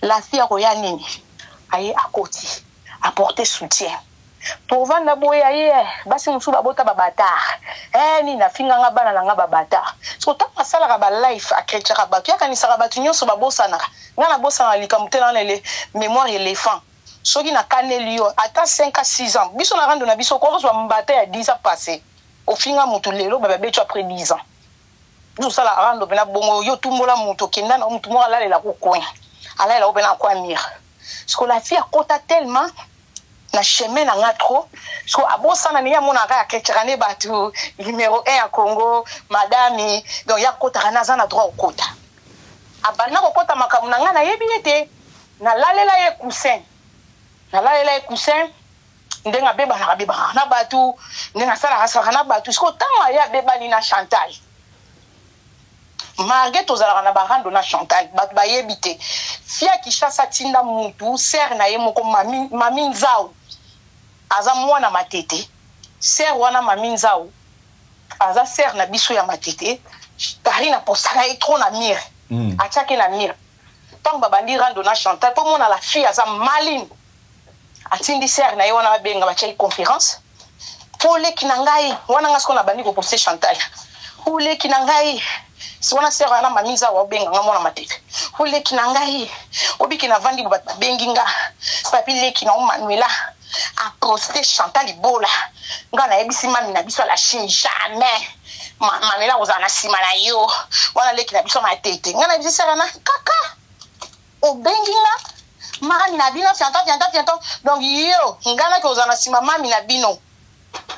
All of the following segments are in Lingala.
La fille a royanini. Aye à côté. Apporter soutien. Pour vendre boye aye basi musu babota babatar ni na finga nga bana nga babatar so ta masala ba life a chrétien ba to yakanisa ba tunyoso babosana nga na bosana likamutela na le mémoire éléphant soki na kaneli yo ata 5 à 6 ans biso na rando na biso ko so mbata ya 10 ans passé au finga mutu lelo baba betu après 10 ans biso sala rando bena bongo yo tumbola mutu kenda na mutu mo ala la ko koin ala la obena kwa mire parce que la fille a kota tellement na chemin na nga trop so abosana ni ya mona ka kekrane batu numéro 1 à Congo madame donc ya kota kana za na droit kota abana ko kota makamu na nga na yebi ete na lalela ye cousin ndenga beba na batu ndenga sala na batu so tanga ya beba ni na Chantal Marguerite ozala na barando na Chantal bat ba yebite fia Kishasa tinda mutu ser na ye moko mami nzao aza mwana matete ser wana mami nzao aza ser na biso ya matete tari na posaka e trop na mire atiake na mire tant babandi rando na Chantal po mona la fille aza maline atindi ser na ye wana babenga bachai conférence pole kinangai wana ngasko na bandi ko poster Chantal pole kinangai si wana ser wana mami nzao benga ngamona matete pole kinangai obiki na vandi bo benginga papi leki na Manuela a posté Chantal Ibola ngana ebisi mami na biso la chine jamais Manuela ozana sima na yo wana leki na biso matete ngana ebisi sana kaka o benginga mami na bino fianto donc yo ngana ke ozana sima mami na bino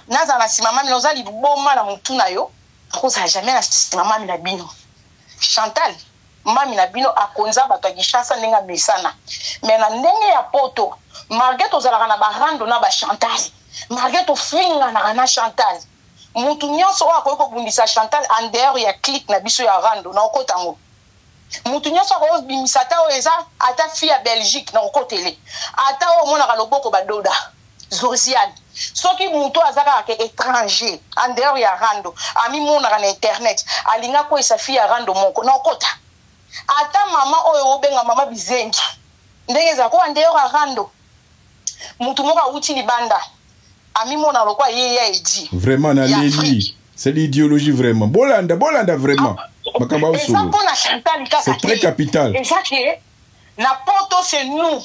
nazana sima mami ozali boma na mutu na yo akoza jamais na sima mami na bino Chantal mami na bino akonza bato ya Kishasa ndenga mesana mais na ndenge ya poto Marguerite ozalaka na barando na ba Chantal Marguerite ofinga na Chantal mutu nyonso oyo akoki kobundisa Chantal en dehors ya clique na biso ya rando na okotango mutu nyonso akoki kobimisa ata oyo eza ata fille ya Belgique na okotele ata oyo omonaka loboko badoda Zosiane soki mutu azaka ke étranger en dehors ya rando amimonaka na internet alinga koyesa fille ya rando moko na okota ata mama oyo obenga mama bizengi ndenge za ko en dehors ya rando mutu moko auti libanda amimona lokwa ye ya edi vraiment na leli c'est l'idéologie vraiment bolanda vraiment makamba uso c'est très capital exact na poto c'est nous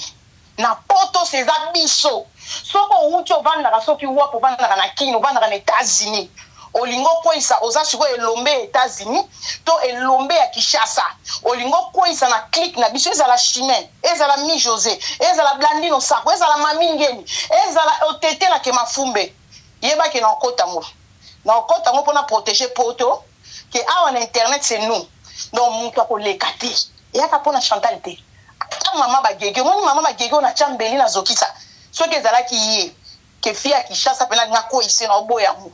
na poto c'est abiso soko uti ovanda soki wapo vanda na kino vanda na États-Unis olingo koisa oza siko elombe États-Unis to elombe ya Kishasa olingo koisa na clique na biso ezala Chimène ezala Mi José ezala Blandino Sako ezala Mami Ngeni ezala otete na Kemafumbe yeba ke na okota ngo pona protéger poto que awa na internet c'est nous donc mutu akoleka te yaka pona Chantal te ata mama bagege na chambeli na zokisa soki ezalaki ye ke fia Kishasa pena ngako ise na oboya mu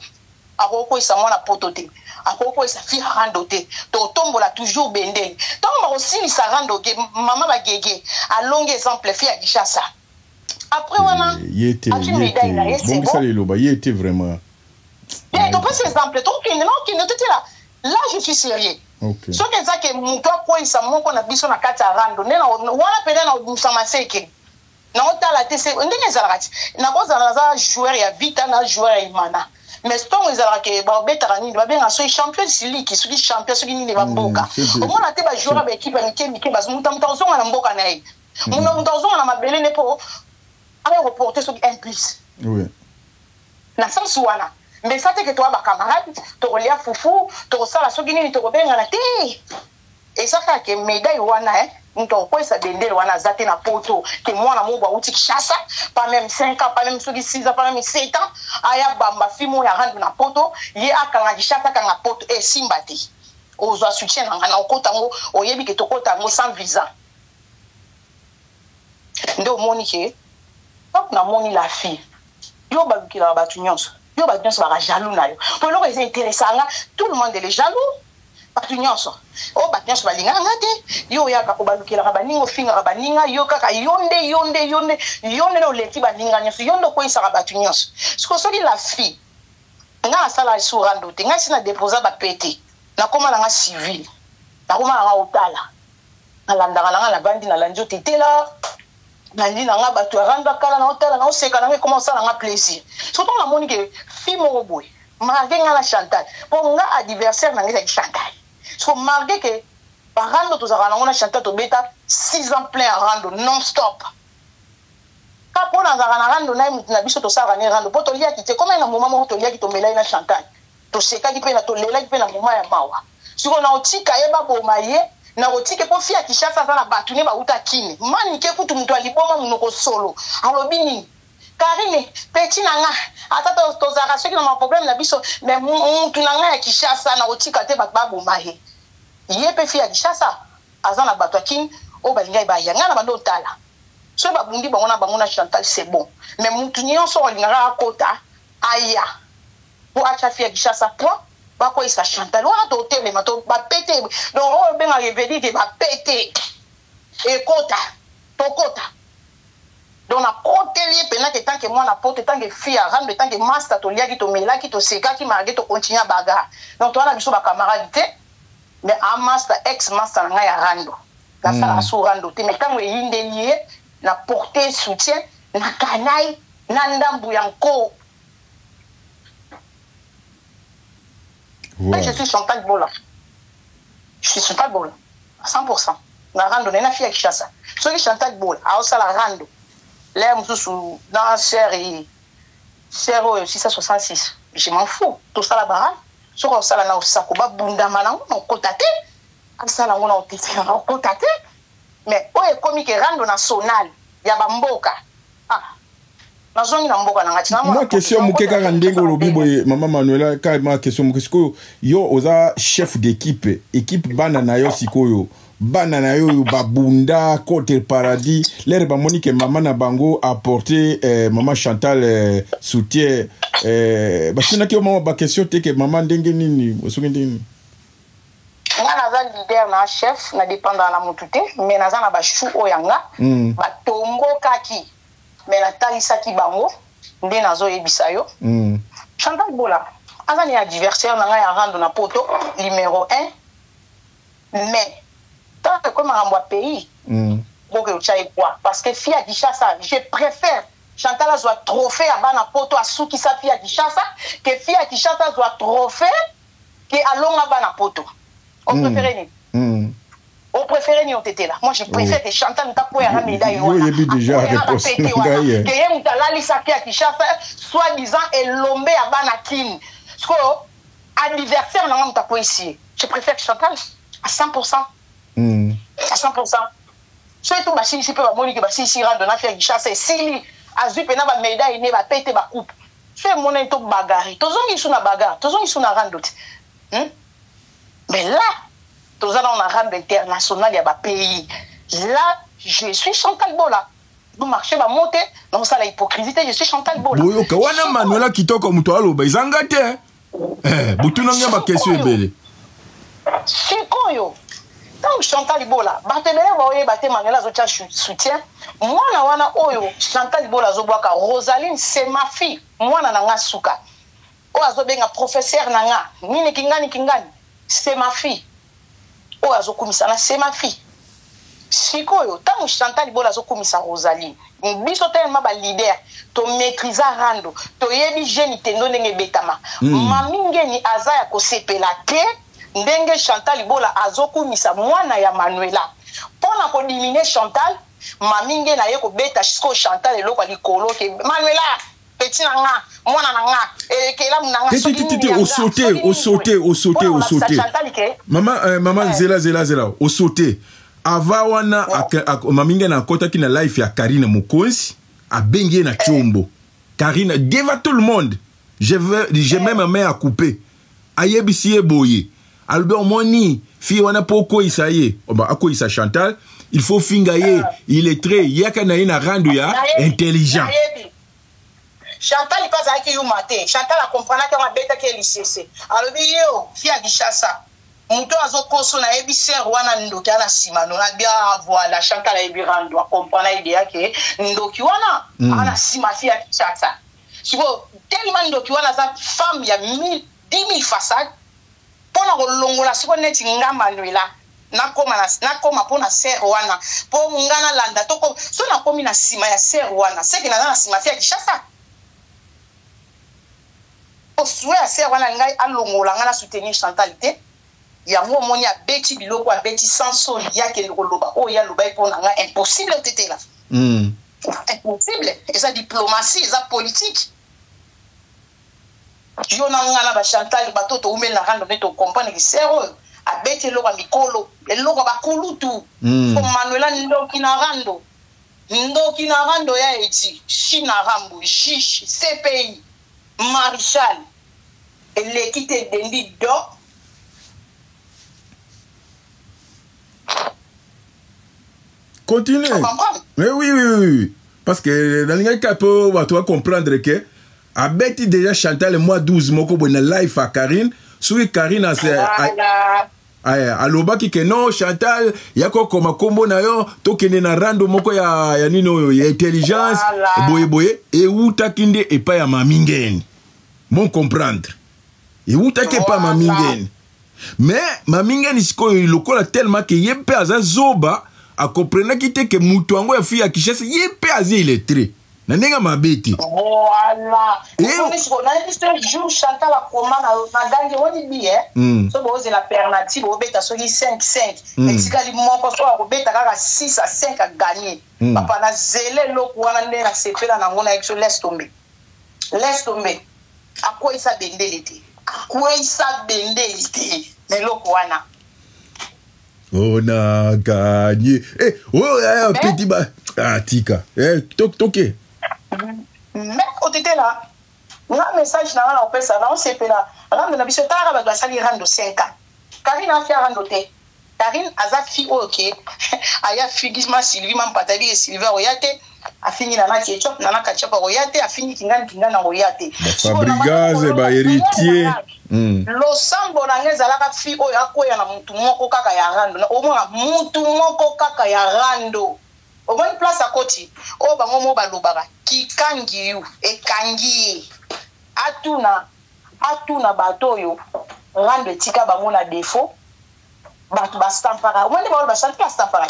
akoko isa mwana poto te akoko isa fia rando te to tombola toujours bendeli tomba aussi sa rando ke mama bagege alonge exemple fia Kishasa après wana yete bon ça le loba yete vraiment et donc c'est exemple donc qui ne te là je suis sérieux okay so que ça que muto ko isa moko na biso na kata rando nena wana pele na udusama seke na otala te se ndenge zalakati na bozala za joueur ya vita na joueur ya imana mais stongo ezalaka ke babetaka nini babenga soki champion siliki soki champion soki nini bamboka omona te bajoueur ba équipe ya mike bamuta ozonga na mboka na ye muta ozonga na mabele ne po aya reporter soki 1+. Na sens wana mais ça te ke toa bacamarade tokolia fufu tokosala soki nini tokobenga na te ezaka ke médaille wana mutu akokwesa bendele wana aza te na poto ke mwana mobo auti Kishasa pas même 5 ans pas même soki 6 ans pas même 7 ans aya bamba fimo ya randu na poto ye akanga Kishasa akanga poto simba te ozwa soutien nanga na okotango oyebi ke tokotango sans visa nde omoni ke hop na moni la fille yo balukila batu nyonso yo batu nyonso baka jaloux na yo po eloko eza intéressanga tout le monde est jaloux batu nyonso o batu nyonso balingaka nga te yo oyaka kobalukilaka baninga ofingaka baninga yo kaka yonde na oleki baninga nyonso yonde okoyisaka batu nyonso soki la fille nga asala sur rando te nga si na déposa bapete nakoma nanga civil nakoma nanga otala alandaka nanga na bandi na lanjo tete la nandi nanga bato aranda kala na hôtel na oseka nanga comment ça nanga plaisir surtout la moni que fille moko boy marqué nga la Chantal pour nga adversaire nanga c'est Chantal so marqué que parando to zaka nanga na Chantal to beta 6 ans plein à rando non stop ka pona zaka na rando na mutu na biso to saka ni rando poto lia kite comme na moment moko to lia ki to melai na Chantal to seka ki pe na to lela ki pe na moment ya mawa siko na otika yeba boma ye na otike po fia Kishasa za na batu ne ba uta kini mani ke kutu mtu aliboma munoko solo alobini Karine petit nanga ata to zaka soki na ma problème na biso mais mtu nanga ya Kishasa na otika te ba boma he ye pe fia Kishasa aza na batu kini o balinga ba yanga na bando tala so ba bundi bango na Chantal c'est bon mais mtu nyonso olingaka akota aya po acha fia Kishasa point bako isa Chantal wana to tele mato ba pété donc on ben revedi que ba pété et kota to kota donc na côté lié pena que tant que moi na porte tant que fille rendre tant que master to lia ki to mela ki to seka ki marge to continuer baga donc toi na biso ba camarade mais a master ex master nga ya rando la sala su rando te mais quand we yinde lié na porter soutien na kanai na ndambu yanko. Ouais. Je suis Chantal Bola. Je suis Chantal Bola. À 100%. Na rando, na fille à Kishasa. So que Chantal Bola, a aussi la rando. Là, sous dans la série 666. Je m'en fous. Tout ça la barre. So que ça la na osako ba bunda mana on kotate. Ça la on a kotate. Mais o e komi ke rando national ya bamboka. Ah. Moi question muke kaka ndenge olobi boye mama Manuela ka ma question muke sikoyo yo oza chef d'équipe équipe bana na yo sikoyo bana na yo babunda côté paradis l'air ba monique mama na bango apporter maman Chantal soutien ba tuna ki mama ba question te ke mama ndenge nini osuki ndini nga naza leader na chef na dépendant na mutute mais naza na ba chou oyanga ba tongo kaki mais la talisaki bango nde nazo yebisa yo Chantal Bola aza ni adversaire na nga ya rando na poto numéro 1 mais tant que comme un pays bon que tu quoi parce que fia Kishasa je préfère Chantal azwa trophée à bana poto asuki sa fia Kishasa que fia Kishasa azwa trophée que alonga bana poto on préfère ni on préfère ni on était là. Moi je préfère que Chantal n'a pas la médaille. Oui, il y a déjà réponse. Que y a la liste qui Kishasa soi-disant et l'ombe à Banakin. Parce que anniversaire n'a pas ici. Je préfère que Chantal à 100%. À 100%. Surtout bah si peut Monique bah si rend na faire Kishasa si azu pena ba médaille ne ba péter ba coupe. C'est mon to bagarre. Tozon ils sont na bagarre. Tozon ils sont na rando. Mais là tous allons en rang international, il y a des pays. Là, je suis Chantal Bola. Le marché va monter. Donc, ça, l'hypocrisie, je suis Chantal Bola. Oui, ok. Wana Manuela qui toque comme toi, ils zangate. Boutou n'a pas question belle. Sikoyo. Donc, Chantal Bola. Barthélémy va oye battre Manuela zotia soutien. Moi, na wana oyo Chantal Bola zoboaka. Rosaline, c'est ma fille. Moi, na nga suka. O azobenga professeur nanga. Nini kingani. C'est ma fille. Oh azokumisa na c'est ma fille sikoyo tant Chantal Bola azokumisa Rosaline biso tellement ba leader to maîtriser rando to yebi jeune tendo ndenge betama mami ngeni azaya ko sepela te ndenge Chantal Bola azokumisa mwana ya Manuela pona ko diminuer Chantal mami ngeni na ye ko beta siko Chantal eloko likolo ke Manuela petit nanga mwana nanga ekela munanga sauter maman zela au sauter ava wana maminga na kota ki na life ya Karine Mokonzi a bengi na chombo Karine devant tout le monde j'ai même ma main à couper ayebisi eboye Albert Moni fi wana poko isaye oba ako isa Chantal il faut fingaye il est très yaka na ina rando ya intelligent Chantal il passe avec you matin. Chantal a compris que ma bête qui est lycée. Alors yo, fia Kishasa. Muto azo koso na ebi ser wana ndoki ana sima no na bia voilà Chantal a ebi rando a comprendre idea que ndoki wana ana sima fia Kishasa. Sibo tellement ndoki wana za femme ya 10 000 façades. Pona ko longola siko neti nga Manuela. nakoma mpo na ser wana mpo ngana landa toko so nakomi na nsima ya ser wana seke naza na nsima te ya Kinshasa osue ya ser wana ngai alongola nga na soutenir Chantal te yango omoni abeti biloko abeti sansoli yake koloba oyo aloba mpo na nga impossible otetela impossible eza diplomatie eza politique yo na nga na Chantal bato toumeli na rando nde tocomprendre ki ser oyo abeti eloko ya mikolo eloko bakulutu Manuela ndoki na rando ya eti China rambo jish CPI Marshal eleki te dendi do continue. Oui. Parce que dans le cas, tu vas comprendre que Abeti déjà Chantal le mois 12 moko bon live à Karine. Sur Karine aloba ki ke non Chantal yako koma kombo na yo tokene na rando moko ya nino ya intelligence boye et uta kinde et pas ya mamingeni. Bon comprendre. Et uta ke pas mamingeni. Mais mamingeni siko lokola tellement que yempe azazoba a comprendre kite ke mutu ango ya fille ya Kinshasa yempe azi illettré. Nanenga mabeti. Voilà. Et on a dit jour Chantal a commandé na gangi woni bi so boze la alternative obeta so 5-5 exikali moko so obeta kaka 6 à 5 a gagner papa na zele loko wana nde na sepela na ngona exo laisse tomber akwa isa bendelité ne loko wana on a gagné petit ba tika toke mais otete là un message na la opesa na on sepela rando na biso tara ba basali rando 5 ans Karine a fait rando te Karine aza fi OK aya figisma Sylvie mam patali et Sylvie oyate a fini na na ketchup na na ketchup oyate a fini kingana na oyate Fabrigaze ba héritier lo sambo na ngeza la ka fi oyo akoya na mutu moko kaka ya rando na omona mutu moko kaka ya rando au moins place à côté o bango mo balobaka kikangi yu ekangi atuna bato yo rando tika bango na défaut bato ba stampara wende ba ba chanter stampara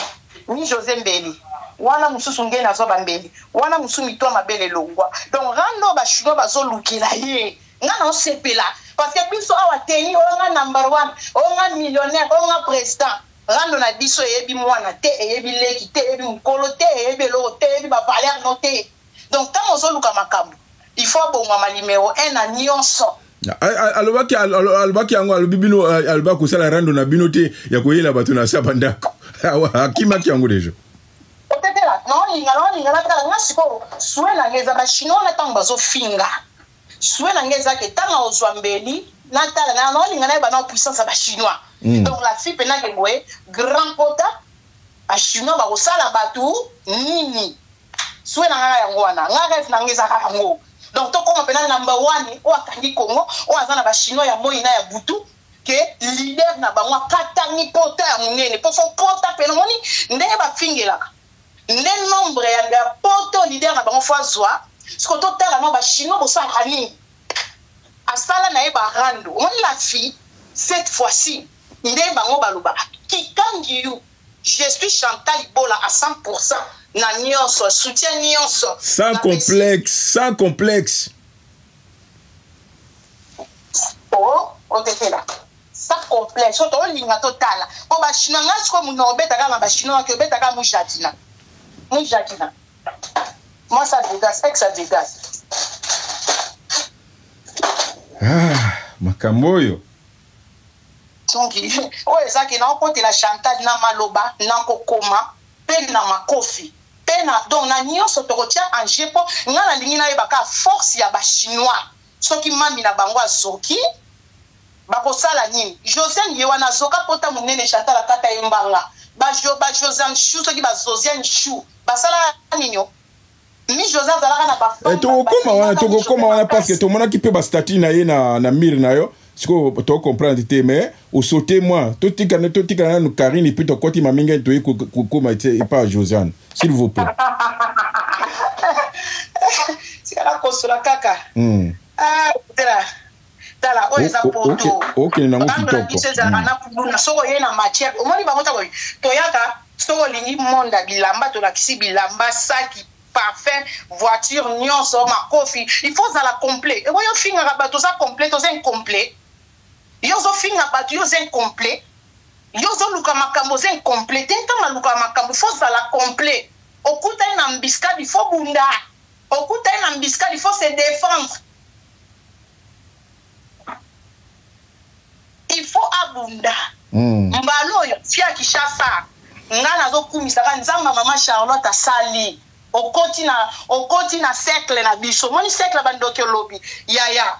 ni José Mbeli wana mususu ngena azo bambeli wana musu mitwa mabele longwa donc rando ba chino bazo lukela ye ngana osepela parce que biso awa teni onga number 1 onga millionnaire onga président rando na biso yebi mwana te yebi leki te yebi mukolo te yebi lo te yebi ba valeur no te donc tant ozo luka makambo il faut bonga ma numéro 1 na nyonso alobaki yango alobibino alobaki kosala rando na bino te ya koyela bato na sabandako akimaki yango deja otetela non na kala ngasiko suena ngeza ba chinois na tango bazo finga suena ngeza ke tanga ozwa mbeli na tala na non ngana ba na puissance ba chinois donc la fille pena ke boye grand pota a chinois ba kosala batu nini suena ngana yango wana ngaka na ngeza ka yango donc to koma pena number 1 o akangi Congo o azana ba chinois ya moyi na ya butu que leader na bango katangi pota ya munene po fo pota pena moni ndenge ba fingelaka le nombre ya poto leader na bango fois zwa ce to tala no ba chinois bo sa hani asala na e ba rando on la fille cette fois-ci ndenge bango baluba kikangi yu je suis Chantal Ibola à 100% na nyonso soutien nyonso sans complexe on te fait là sans complexe so to linga totala po ba chinois ngasko mu no beta kama ba chinois ke beta kama mujatina moi ça dégage makamboyo donc oyo ezaki na okote la Chantal na maloba na kokoma pe na makofi pe na donc na nyonso tokotia en jeu po nga na lingi na yebaka force ya ba chinois soki mami na bango azoki bakosala nini Josiane ye wana zoka pota munene Chantal akata yembanga ba Josiane Chou soki ba Josiane Chou basala nini ni Josiane zalaka na ba tokokoma wana parce que tomona ki pe ba statut na ye na mire na yo siko to comprendre te mais au sauter moi totika na no Karine et puis to koti maminga to kokoma et pas Josiane s'il vous plaît c'est la consola kaka tala oyo eza poto okende nango kitoko na kubuna soko ye na matière omoni bango ta koyi toyaka soko lingi monda bilamba tolakisi bilamba saki parfum voiture nyonso makofi il faut za la complet et voyo finga bato za complet to za incomplet yo zo finga bato yo za incomplet yo zo luka makambo za incomplet tenta luka makambo faut za la complet okuta ina mbiska il faut bunda okuta ina mbiska il faut se défendre. Il faut abunda. Mbalo yo tia kishasa. Ngana zo kumisaka nzamba mama Charlotte asali. Okoti na cercle na biso. Moni cercle bandoke lobby. Ya.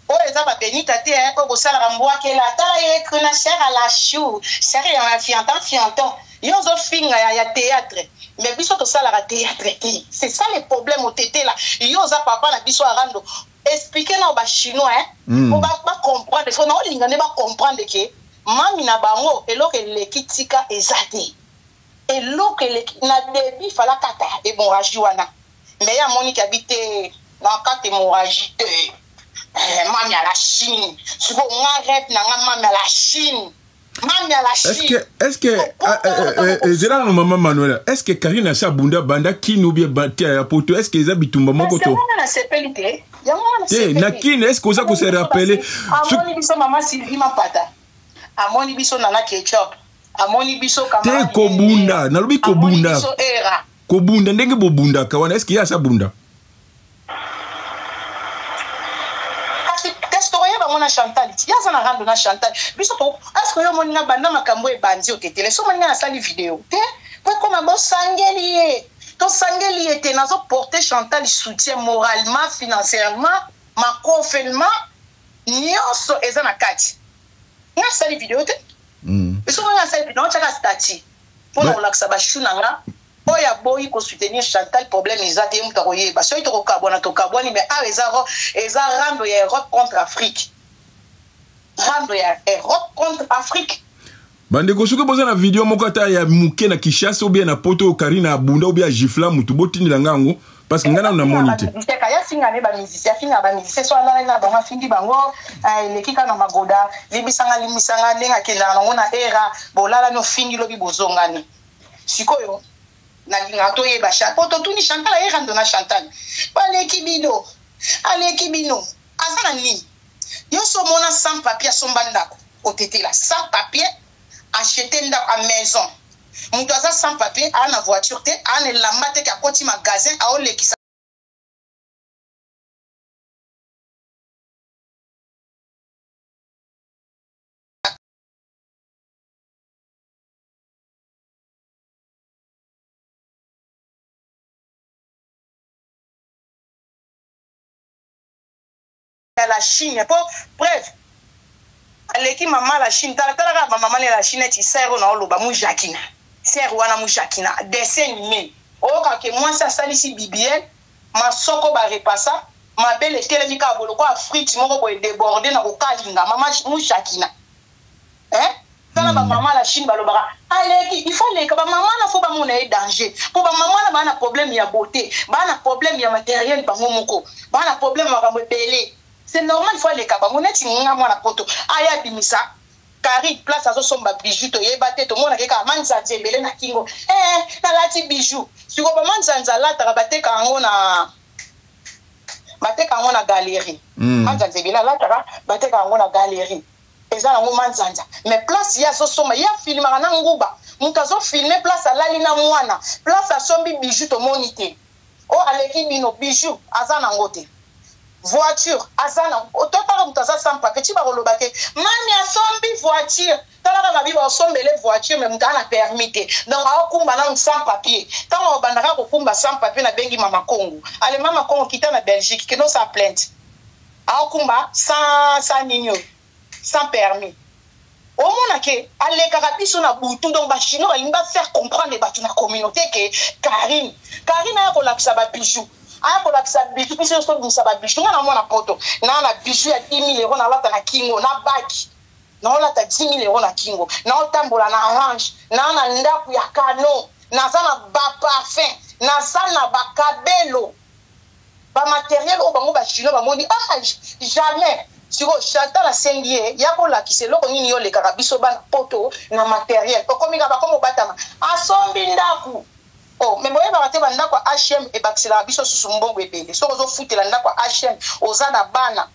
O eza ba benita te ko bosala ramboa ke la tala ye krena cher à la chou. Cher ya fiantan. Yo zo finga ya théâtre. Mais biso to sala théâtre te. C'est ça le problème au tété là. Yo za papa na biso arando. Expliquer na ba chinois pour ba comprendre parce que na olinga ne ba comprendre que mami na bango eloko elekitika ezate eloko na début fala kata hémorragie wana mais ya moni ki habite na kata hémorragie te mami à la Chine siko nga rêve na nga mami à la Chine. Est-ce que Zera no maman Manuela, est-ce que Karine a sa bunda banda qui nous bien battu à poto, est-ce que les habitumba moko to na kine, est-ce que ça se rappeler amoni biso maman Sylvie Mapata amoni biso nana ketchup amoni biso kama te kobunda na lobi kobunda kobunda ndenge bobunda kawana, est-ce qu'il y a sa bunda na Chantal ya sana rando na Chantal biso to est-ce que yo moni na banda makambo e bandi o tetele so moni na sali vidéo te pour comme bo sangeli te nazo porter Chantal soutien moralement financièrement makofellement nyonso eza na kati na sali vidéo te biso moni na sali vidéo chaka stati pour na relaxa ba shunanga oya boyi ko soutenir Chantal problème ezate mutakoye ba so itoko kabona to kaboni mais a eza rando ya Europe contre Afrique. Rando ya Europe contre Afrique. Bande ko suka boza na video moko ata ya muke na Kishasa ou bien na poto Karina abunda ou bien gifla mutu botini la ngango parce que ngana na monite. Ka ya singa ne ba musicien finga ba musicien so ala na ba mafindi bango lekika na magoda libisanga limisanga nenga kenda na ngona era bolala no fingi lobi bozongani. Sikoyo na linga to ye ba cha poto tuni Chantal era ndo na Chantal. Aleki bino azana ni yo so mona sans papier somba ndako otete la sans papier acheter ndako à maison mutu aza sans papier a na voiture te a na lamba te ka koti magasin a olekisa la Chine pour bref aleki maman la Chine tala ba maman la Chine ti sero na oloba mu Jacquina sero wana mu Jacquina dessin animé o ka ke moi ça salisi bibiel ma soko ba repassa ma belle telemi ka bolo ko Afrique moko ko déborder na ko kalinga maman mu Jacquina tala ba maman la Chine ba lobaka aleki il faut les ba maman na faut ba mon danger pour ba maman na ba na problème ya beauté ba na problème ya matériel ba moko ba na problème ma kambo belé. C'est normal, il faut aller là-bas. On est en train de poto. Aya bimisa. Kari place à somba bijou to yebate to mona keka manza zembele na kingo. Na lati bijou. Siko ba manza nzala ta bate ka ngo na bateka ngo na galerie. Manza zembele la ta bateka ngo na galerie. Eza na ngo manzanza. Mais place ya so soma ya filma na nguba. Mukazo filmer place à lali na mwana. Place à sombi bijou to monité. O aleki bino bijou azana ngote. Voiture azana ototaka mutaza sans papier ti ba kolobake mami asombi voiture tala na biba osombele voiture mais mutana permis donc aokumba na sans papier tant obandaka kokumba sans papier na bengi mama Congo ale mama Congo kita na Belgique que non sa plainte aokumba sans nino sans permis au mona ke ale karabiso na butu donc ba chino balimba faire comprendre ba na communauté que Karine a kolakisa ba bijou a pour la bijou puis so bi sa ba bijou na mona poto na bijou ya 10 000 € na lata na kingo na baki na lata 10 000 € na kingo na otambola na orange na ndaku ya kano na sana ba parfum na sana ba kabelo ba matériel o bango ba chino ba moni jamais siko Chantal asengie yako la kiseloko nini yo le karabiso bana poto na matériel okomika ba komo batama asombi ndaku oh mais moye ba bate banda kwa HM e bakisela biso susu mbongo ebele soko zo futela ndako HM ozana bana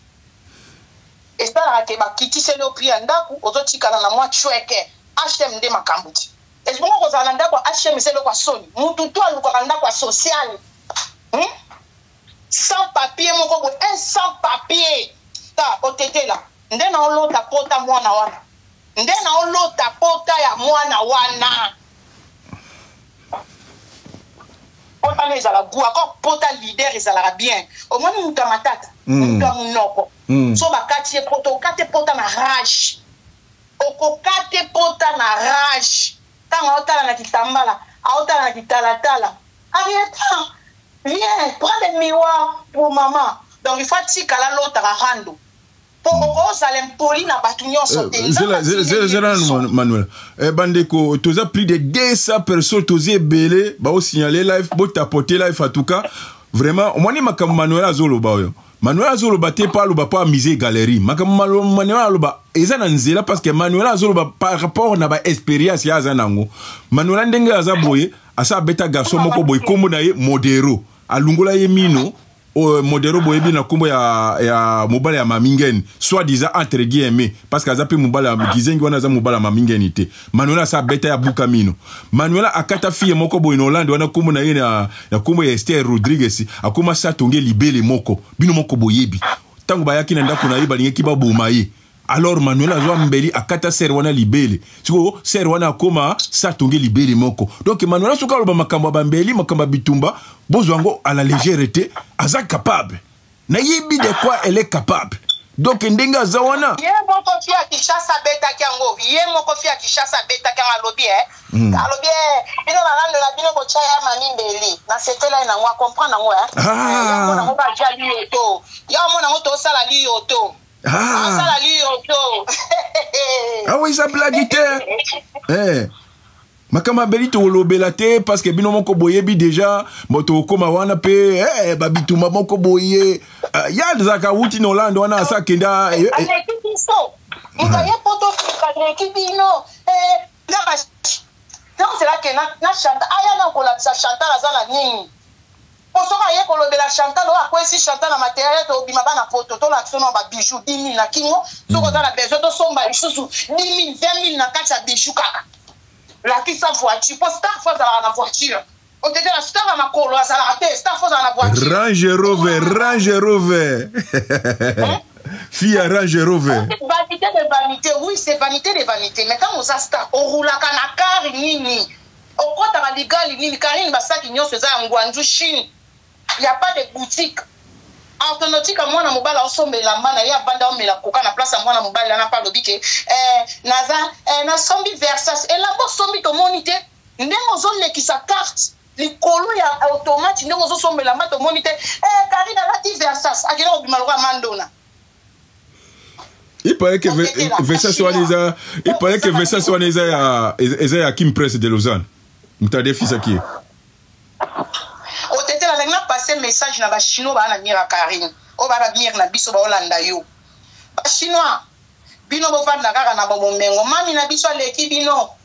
estala ke bakitise le prix ndaku ozo tikala na mwa chweke HM nde makambuti esibongo kozala ndako HM selo kwa soni mutu to aluka ndako social sans papier moko bo un sans papier ta otetela nde na olota pota mwana wana nde na olota pota ya mwana wana pota ezala gua ko pota leader ezala bien au moins muta matata muta munoko so bakati poto kate pota na rage okokate pota na rage tanga otala na kitambala aotala na kitalatala arrête viens prends des miroirs pour maman donc il faut tikala lota rando Manuel bandeko toza plus de 200 personnes toza belé ba o signaler live bo tapoter live en tout cas vraiment omoni makam Manuel azoloba yo Manuel azoloba te pa loba pa musée galerie makam Manuel aloba eza na nzela parce que Manuel azoloba par rapport na ba expérience ya zanango Manuel ndenge azaboye asa beta garçon moko boy kombo na ye modero alungola ye mino modero boyebi na kombo ya mobile ya mamingeni soit disant entre guillemets parce que azapi mobile ya gizengi wana za mobile ya mamingeni te Manuela sa beta ya buka mino Manuela akata fille moko boy no Hollande wana kombo na ye na kombo ya Esther Rodriguez akoma sa tonge libele moko bino moko boyebi tango bayaki na ndako na ye balingeki ba bomaye alors Manuela zo mbeli akata ser wana libele siko ser wana akoma sa tonge libele moko donc Manuela soka loba makambo ba mbeli makambo bitumba bozwango à la légèreté aza capable na yebi de quoi elle est capable donc ndenga zawana ye moko fia kishasa beta kyango ye moko fia kishasa beta kanga lobi alobi bino balando la bino ko chaya manimbeli na setela na ngwa comprendre ngo ya mona ngo ba jali oto ya mona ngo to sala li oto sala li oto ah oui ça blague makama belito olobela te parce que bino moko boyebi déjà moto koma wana pe babituma moko boye ya zaka wuti no Hollande wana asa kenda l'équipe so ngaye poto l'équipe no non c'est là que na chanta aya na ko la Chantal azala nini osoka ye ko lobela Chantal o akwesi Chantal na matériel to bima bana photo to la sono ba bijoux 10 000 na kingo soko za na besoin to somba isusu 10 000 20 000 na kati ya bijoux kaka la qui sans voiture pour star fois dans la voiture on te dit la star na kolo ça la tête star fois dans la voiture Range Rover fille à Range Rover vanité de vanité oui c'est vanité de vanité mais quand on sa star on roule kana car nini au kota ba ligali nini karine basaki nyonso za ngwanju Chine il y a pas de boutique Antonotika mwana mobala osombela mbana ya banda omela koka na place mwana mobala na pa lobike naza na sombi Versace et là bo sombi to monite ndemo zo lekisa carte likolo ya automate ndemo zo sombela mba to monite Karina lati Versace akira obimaloka mandona il paraît que Versace waniza il paraît que Versace waniza ya Kim Press de Lausanne mutade fils aki na passer message na ba chinois ba na mira Karine o ba na mira na biso ba Hollanda yo ba chinois bino bo vanda kaka na bo mengo mami na biso aleki bino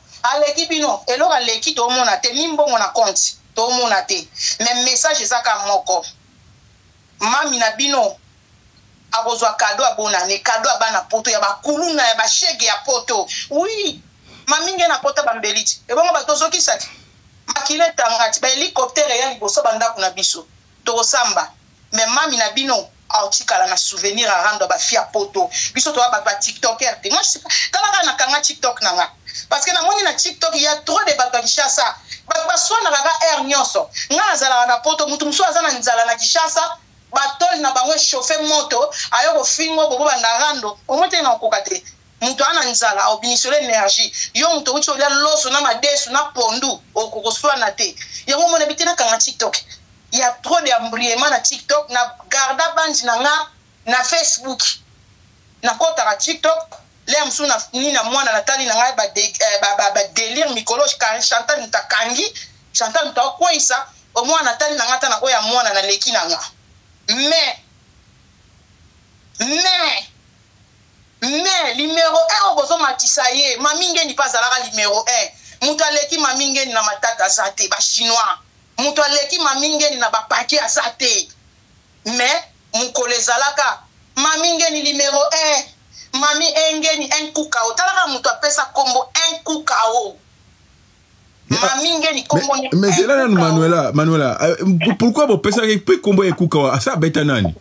elo aleki to mona te mimbongo na compte to mona te mais message ezaka moko mami na bino abozwa cadeau abona ne cadeau abana poto ya ba kuluna ya ba shege ya poto oui mami ngena poto ba mbeliti e bongo ba tozoki sati makile tangati ba hélicoptère ya liboso banda kuna biso to samba mais mami na bino autikala na souvenir à rendre ba fia poto biso to ba TikToker te moi je sais pas kala na kanga TikTok nanga parce que na moni na TikTok il y a trop de bato Kishasa ba swana kaka air nyonso nga zala na poto mutu muso azana nzala na Kishasa batol na bangwe chauffer moto ayo ko fingo bobo banda rando omote na kokate mutu ana nzala obinisole énergie yo mutu uchi olia loso na madesu na pondu okokoswa na te yango mona bitina kanga TikTok il y a trop d'embrouillement na TikTok na garda bandi na nga na Facebook na kota ka TikTok le msu na ni na mwana na tali na nga ba délire mycologique kan Chantal mtakangi Chantal mtakoisa o mwana tali na nga ta na oya mwana na leki na nga mais numéro 1 okozo matisa ye mamingeni pas alaka numéro 1 mutu aleki mamingeni na matata azate ba chinois mutu aleki mamingeni na ba paquet azate mais mukolo ezalaka mamingeni numéro 1 mami engeni un kukao talaka mutu apesa kombo un kukao mamingeni kombo ni mais c'est là Manuela pourquoi vous pensez que kombo un kukao ça beta nani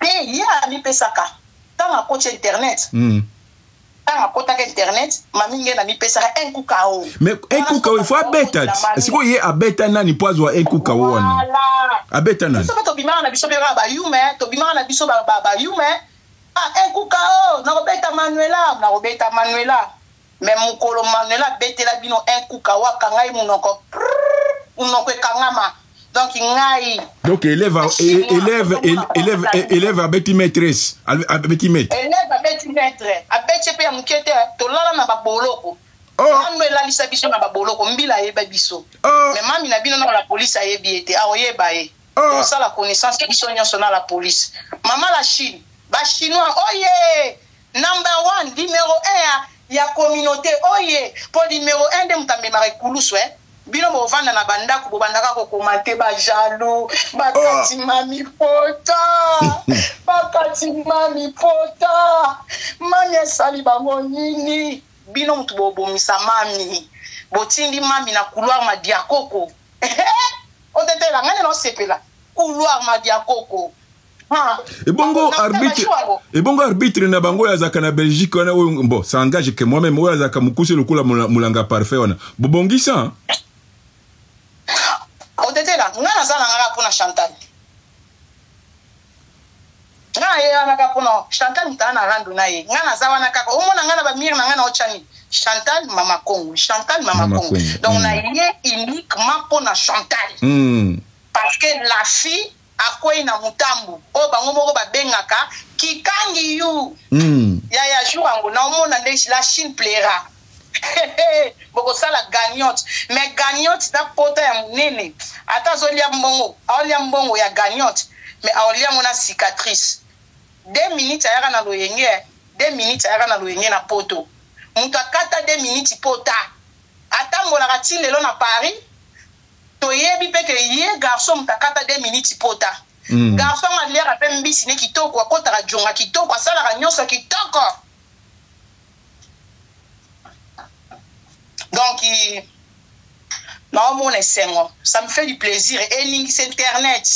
ya ni pesaka tanga coach internet tanga kota internet mamingeni na mi pesaka un kukao mais un kukao il faut abeta est-ce que y a abeta nani poizo un kukao wana abeta nani biso to bimana biso bera ba yume to bimana na biso ba yume un kukao na robeta Manuela mais mukolo Manuela betela bino un kukao kangai munoko kangama donc ngai donc élève à beti maîtresse à beti maître élève à beti maître à beti pe mukete to lala na baboloko Manuela lisa biso na baboloko mbila yeba biso mais mami na bino na la police ayebi ete aoyeba ye ça la connaissance biso nyonso na la police maman la Chine ba chinois oye number 1 numéro 1 ya communauté oye pour numéro 1 de mutambe marekulusu bino bovanda na bandako bobandaka ko commenter ba jaloux bakati mami pota mami esali bango nini bino mutu bobomisa mami botindi mami na couloir madiakoko otetela ngane no sepela couloir madiakoko et bongo arbitre na bango ya zaka na Belgique wana bon ça engage que moi-même oya zaka mukuse lokula mulanga parfait wana bobongisa otetela ngana zana ngaka pona Chantal ngana ye naka pona Chantal mutana randu na ye ngana za wana kaka omona ngana ba mire na ngana ochani Chantal mama Congo donc na ye uniquement pona Chantal parce que la fille akwei na mutambu o bango moko babengaka kikangi yu ya jour ango na omona ndeshi la Chine plaira boko sala gagnotte mais gagnotte na pota ya munene ata zolia mbongo ya gagnotte mais aolia mona cicatrice 2 minutes ayaka na loyenge na poto mutu akata 2 minutes pota atambolaka ti lelo na Paris toyebi pe ke ye garçon mutakata 2 minutes pota garçon aliaka pe mbisi ne kitoko akotaka jonga kitoko asalaka nyonso kitoko donc non mon esengo ça me fait du plaisir et ningisi internet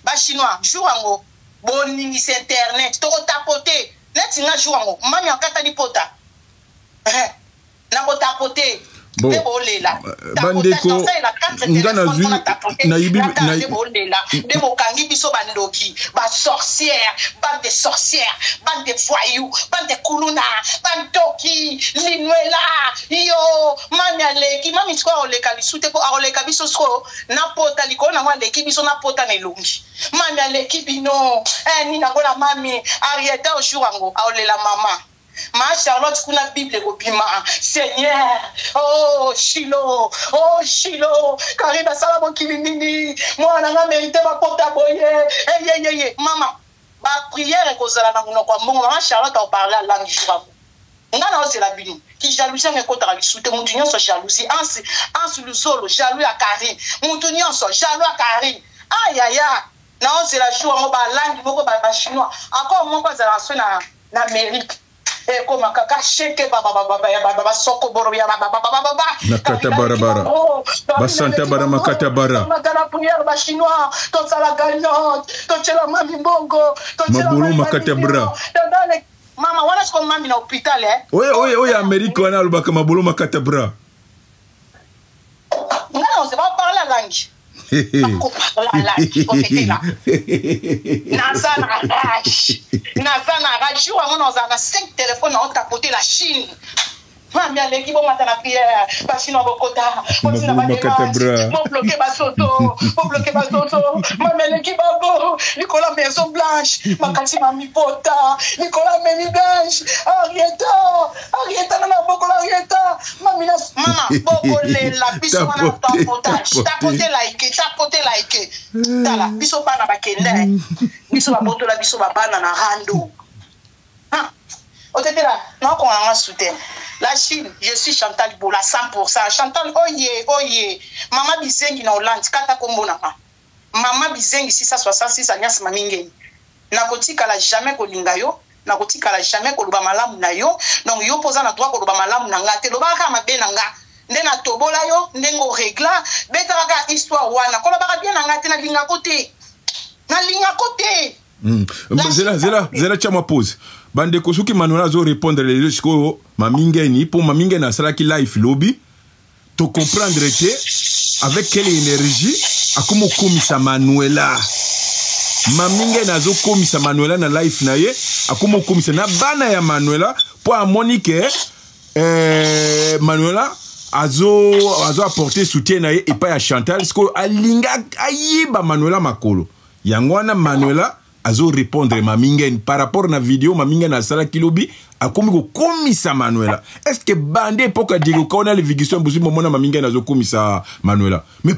ba chinois jour ango bon ningisi internet to tapoter net nga jour ango mami akata ni pota na tapoter bon bandeko ngana zui na yibi na de bokangi biso bandoki ba sorcière bande de sorcières bande de voyous bande de kuluna bandoki linwela yo mami aleki mami siko oleka lisute ko oleka biso siko na pota liko na aleki biso na pota na elongi mami aleki bino ni ngona mami arieta au jour ango aolela mama Ma Charlotte kuna Bible kopima Seigneur oh Shilo Karina sala mokili nini mwana nga mérité ba porta boye mama ba prière kozala na munoko mbongo ma Charlotte a parlé à langue jour nga na ose la bino ki jalousie nge kota la soute mutu nyonso jalousie ansu luzolo jaloux ya Karine mutu nyonso jaloux ya Karine aya na ose la jour mo ba langue moko ba chinois encore moko za la na Amérique koma kaka sheke baba soko boro ya baba nakata barabara basanta bara makata bara magana prière ba chinois to sala gagnotte to chela mami bongo to chela mabulu makata bra mama wana siko mami na hôpital oye Amérique wana alubaka mabulu makata bra ngana on se va parler la langue Nazana rage on a 5 téléphones on tapoter la Chine Mami aleki bon mata la prière parce que bokota parce que na ba bloquer basoto mami aleki babo Nicolas Maison Blanche makati mami pota Nicolas Memi Blanche Arieta na bokola Arieta mami na mama bokole la biso na tapotage tapoter like tala biso bana bakende biso ba botola biso ba bana na rando Otetela, non qu'on a un soutien. La Chine, je suis Chantal Bola 100%. Chantal, oye. Maman Bizengi na Hollande, kata kombo na pa. Maman Bizengi 666 Agnès Mamingeni. Nakotika la jamais kolinga yo, nakotika la jamais koluba malamu na yo. Donc yo posa na droit koluba malamu na ngate. Loba ka mabe na nga. Ndena tobola yo, ndengo regla, beta baka histoire wana. Kola baka bien na ngate na linga kote. Na linga kote. Zela chama pause. Bande kosuki Manuela zo répondre les jusqu'au mamingeni pour mamingeni na sala ki life lobby to comprendre que avec quelle énergie akomo komisa Manuela mamingeni azo komisa Manuela na life na ye akomo komisa na bana ya Manuela pour amoni que Manuela azo apporter soutien na ye et pas ya Chantal parce que alinga ayiba Manuela makolo yangwana Manuela azo répondre mamingeni par rapport na vidéo mamingeni na sala kilobi akomi ko komisa Manuela. Est-ce que bande époque digo quand on a les vigisons busi momona mamingeni azo komisa Manuela mais